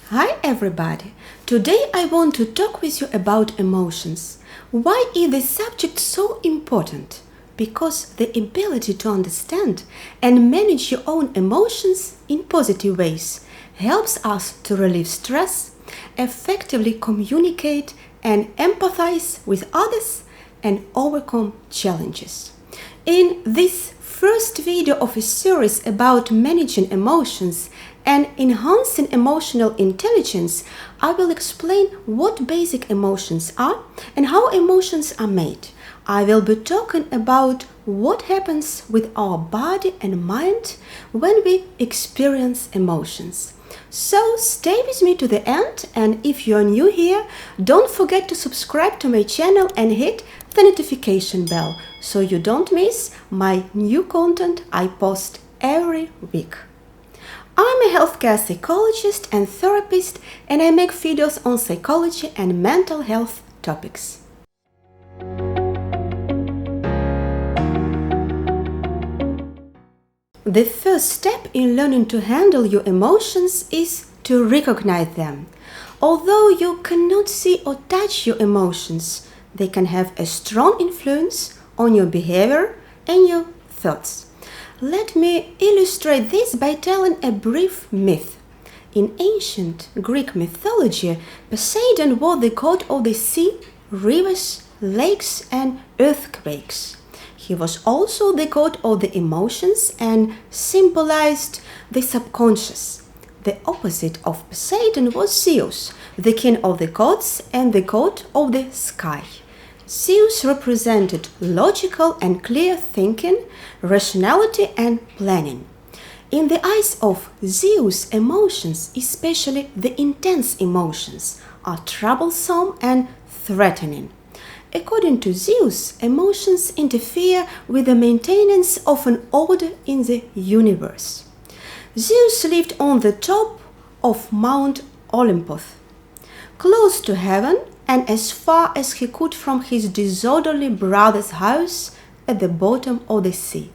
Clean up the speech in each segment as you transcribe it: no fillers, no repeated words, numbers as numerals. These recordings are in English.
Hi everybody! Today I want to talk with you about emotions. Why is this subject so important? Because the ability to understand and manage your own emotions in positive ways helps us to relieve stress, effectively communicate and empathize with others, and overcome challenges. In this first video of a series about managing emotions and enhancing emotional intelligence, I will explain what basic emotions are and how emotions are made. I will be talking about what happens with our body and mind when we experience emotions. So stay with me to the end, and if you are new here, don't forget to subscribe to my channel and hit the notification bell so you don't miss my new content I post every week. I'm a healthcare psychologist and therapist, and I make videos on psychology and mental health topics. The first step in learning to handle your emotions is to recognize them. Although you cannot see or touch your emotions, they can have a strong influence on your behavior and your thoughts. Let me illustrate this by telling a brief myth. In ancient Greek mythology, Poseidon was the god of the sea, rivers, lakes, and earthquakes. He was also the god of the emotions and symbolized the subconscious. The opposite of Poseidon was Zeus, the king of the gods and the god of the sky. Zeus represented logical and clear thinking, rationality and planning. In the eyes of Zeus, emotions, especially the intense emotions, are troublesome and threatening. According to Zeus, emotions interfere with the maintenance of an order in the universe. Zeus lived on the top of Mount Olympus, close to heaven and as far as he could from his disorderly brother's house at the bottom of the sea.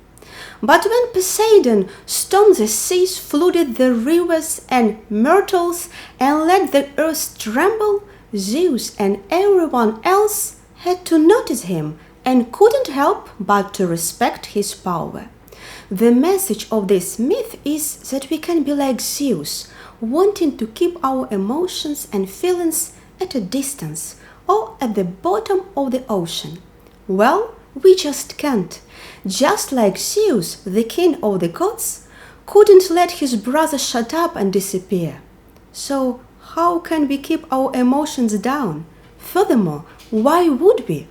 But when Poseidon stormed the seas, flooded the rivers and myrtles, and let the earth tremble, Zeus and everyone else had to notice him and couldn't help but to respect his power. The message of this myth is that we can be like Zeus, wanting to keep our emotions and feelings at a distance or at the bottom of the ocean. Well, we just can't. Just like Zeus, the king of the gods, couldn't let his brother shut up and disappear. So how can we keep our emotions down? Furthermore, why would we?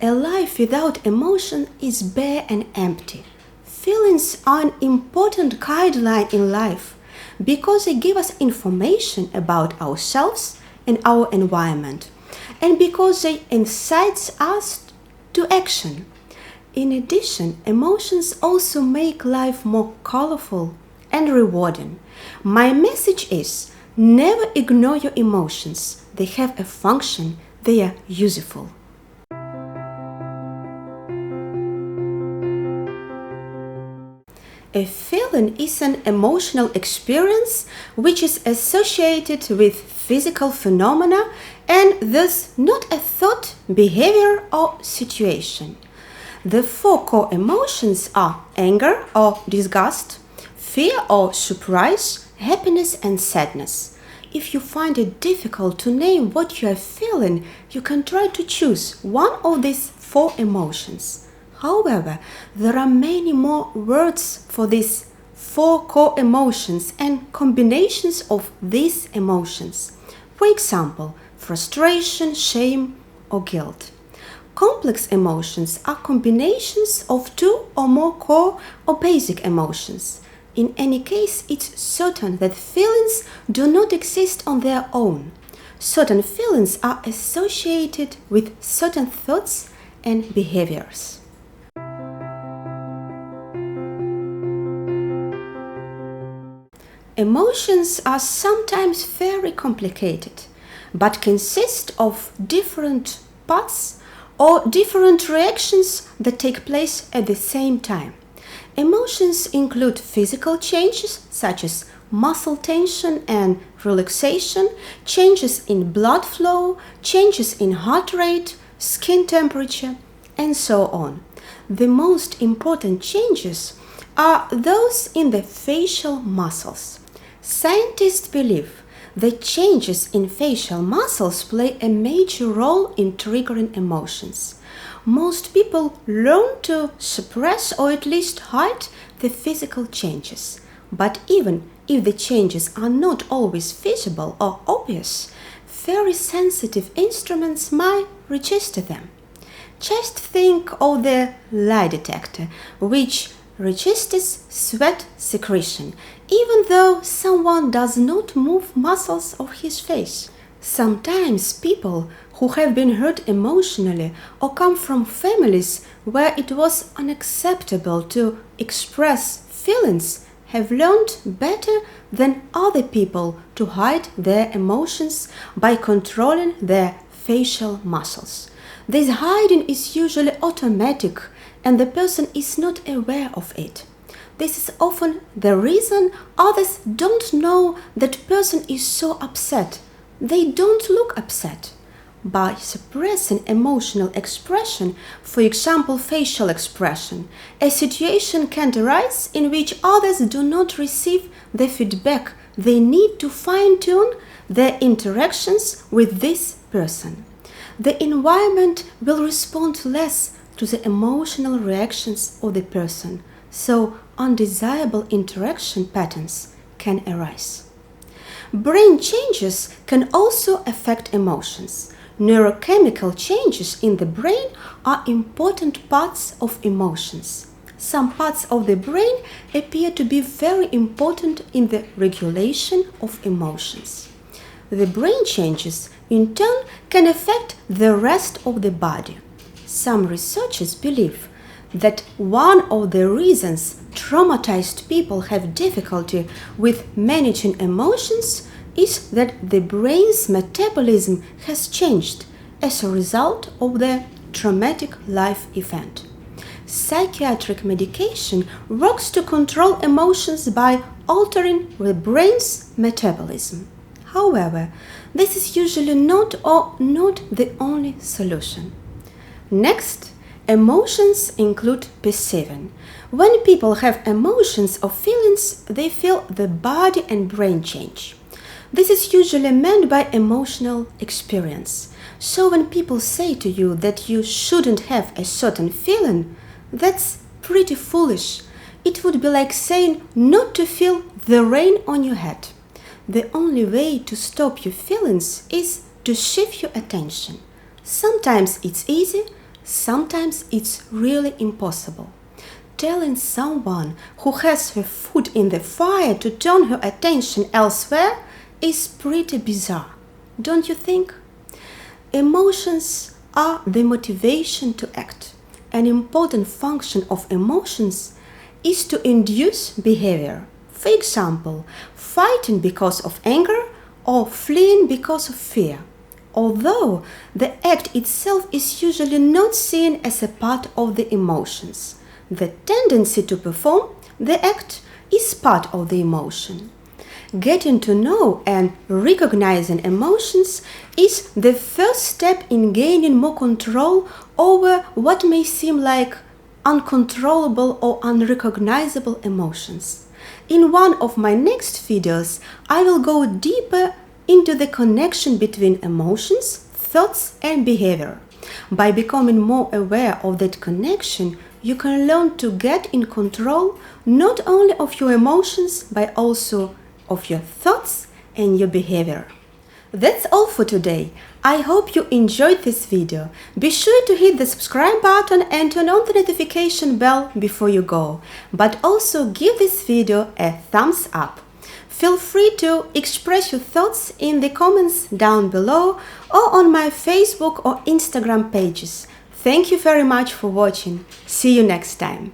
A life without emotion is bare and empty. Feelings are an important guideline in life because they give us information about ourselves and our environment, and because they incite us to action. In addition, emotions also make life more colorful and rewarding. My message is, never ignore your emotions. They have a function. They are useful. A feeling is an emotional experience which is associated with physical phenomena and thus not a thought, behavior, or situation. The four core emotions are anger or disgust, fear or surprise, happiness and sadness. If you find it difficult to name what you are feeling, you can try to choose one of these four emotions. However, there are many more words for these four core emotions and combinations of these emotions. For example, frustration, shame, or guilt. Complex emotions are combinations of two or more core or basic emotions. In any case, it's certain that feelings do not exist on their own. Certain feelings are associated with certain thoughts and behaviors. Emotions are sometimes very complicated, but consist of different parts or different reactions that take place at the same time. Emotions include physical changes such as muscle tension and relaxation, changes in blood flow, changes in heart rate, skin temperature, and so on. The most important changes are those in the facial muscles. Scientists believe that changes in facial muscles play a major role in triggering emotions. Most people learn to suppress or at least hide the physical changes. But even if the changes are not always visible or obvious, very sensitive instruments might register them. Just think of the lie detector, which registers sweat secretion, even though someone does not move muscles of his face. Sometimes people who have been hurt emotionally or come from families where it was unacceptable to express feelings have learned better than other people to hide their emotions by controlling their facial muscles. This hiding is usually automatic and the person is not aware of it. This is often the reason others don't know that person is so upset. They don't look upset. By suppressing emotional expression, for example facial expression, a situation can arise in which others do not receive the feedback they need to fine-tune their interactions with this person. The environment will respond less to the emotional reactions of the person, so undesirable interaction patterns can arise. Brain changes can also affect emotions. Neurochemical changes in the brain are important parts of emotions. Some parts of the brain appear to be very important in the regulation of emotions. The brain changes, in turn, can affect the rest of the body. Some researchers believe that one of the reasons traumatized people have difficulty with managing emotions is that the brain's metabolism has changed as a result of the traumatic life event. Psychiatric medication works to control emotions by altering the brain's metabolism. However, this is usually not the only solution. Next, emotions include perceiving. When people have emotions or feelings, they feel the body and brain change. This is usually meant by emotional experience. So when people say to you that you shouldn't have a certain feeling, that's pretty foolish. It would be like saying not to feel the rain on your head. The only way to stop your feelings is to shift your attention. Sometimes it's easy, sometimes it's really impossible. Telling someone who has her foot in the fire to turn her attention elsewhere is pretty bizarre, don't you think? Emotions are the motivation to act. An important function of emotions is to induce behavior. For example, fighting because of anger or fleeing because of fear. Although the act itself is usually not seen as a part of the emotions, the tendency to perform the act is part of the emotion. Getting to know and recognizing emotions is the first step in gaining more control over what may seem like uncontrollable or unrecognizable emotions. In one of my next videos, I will go deeper into the connection between emotions, thoughts, and behavior. By becoming more aware of that connection, you can learn to get in control not only of your emotions, but also of your thoughts and your behavior. That's all for today. I hope you enjoyed this video. Be sure to hit the subscribe button and turn on the notification bell before you go. But also give this video a thumbs up. Feel free to express your thoughts in the comments down below or on my Facebook or Instagram pages. Thank you very much for watching. See you next time.